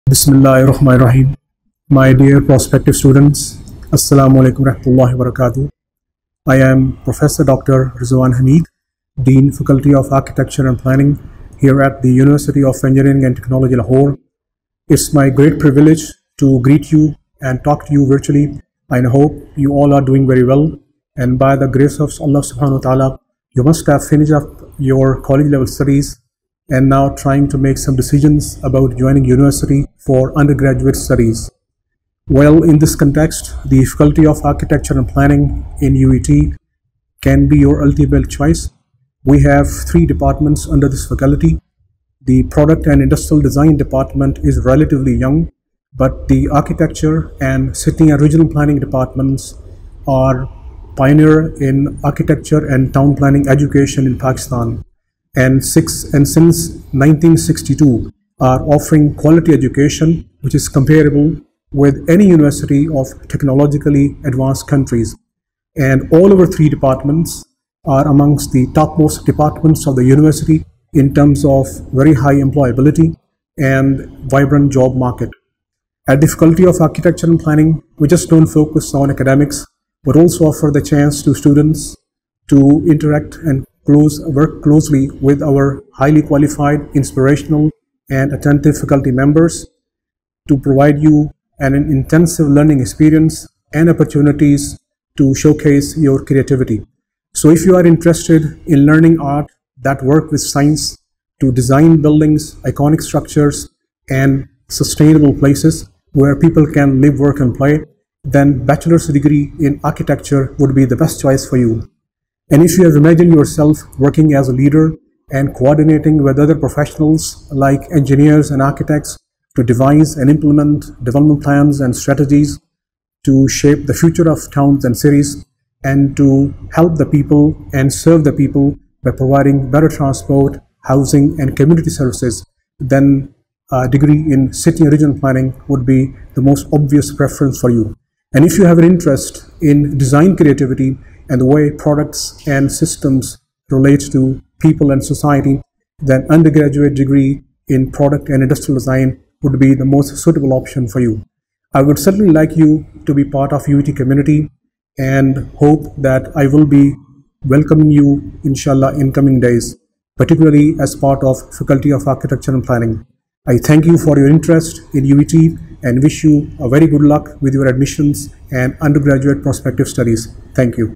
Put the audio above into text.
Bismillahirrahmanirrahim. My dear prospective students, Assalamu alaikum warahmatullahi wabarakatuh. I am Professor Dr. Rizwan Hamid, Dean Faculty of Architecture and Planning here at the University of Engineering and Technology, Lahore. It's my great privilege to greet you and talk to you virtually. I hope you all are doing very well. And by the grace of Allah subhanahu wa ta'ala, you must have finished up your college level studies and now trying to make some decisions about joining university for undergraduate studies. Well, in this context, the Faculty of Architecture and Planning in UET can be your ultimate choice. We have 3 departments under this faculty. The Product and Industrial Design department is relatively young, but the Architecture and City and Regional Planning departments are pioneer in architecture and town planning education in Pakistan. And since 1962 are offering quality education which is comparable with any university of technologically advanced countries. And all our 3 departments are amongst the topmost departments of the university in terms of very high employability and vibrant job market. At the Faculty of Architecture and Planning, we just don't focus on academics, but also offer the chance to students to interact and work closely with our highly qualified, inspirational, and attentive faculty members to provide you an intensive learning experience and opportunities to showcase your creativity. So if you are interested in learning art that work with science to design buildings, iconic structures, and sustainable places where people can live, work, and play, then bachelor's degree in architecture would be the best choice for you. And if you have imagined yourself working as a leader and coordinating with other professionals like engineers and architects to devise and implement development plans and strategies to shape the future of towns and cities and to help the people and serve the people by providing better transport, housing, and community services, then a degree in city and regional planning would be the most obvious preference for you. And if you have an interest in design creativity and the way products and systems relate to people and society, then undergraduate degree in product and industrial design would be the most suitable option for you. I would certainly like you to be part of UET community and hope that I will be welcoming you, inshallah, in coming days, particularly as part of Faculty of Architecture and Planning. I thank you for your interest in UET and wish you a very good luck with your admissions and undergraduate prospective studies. Thank you.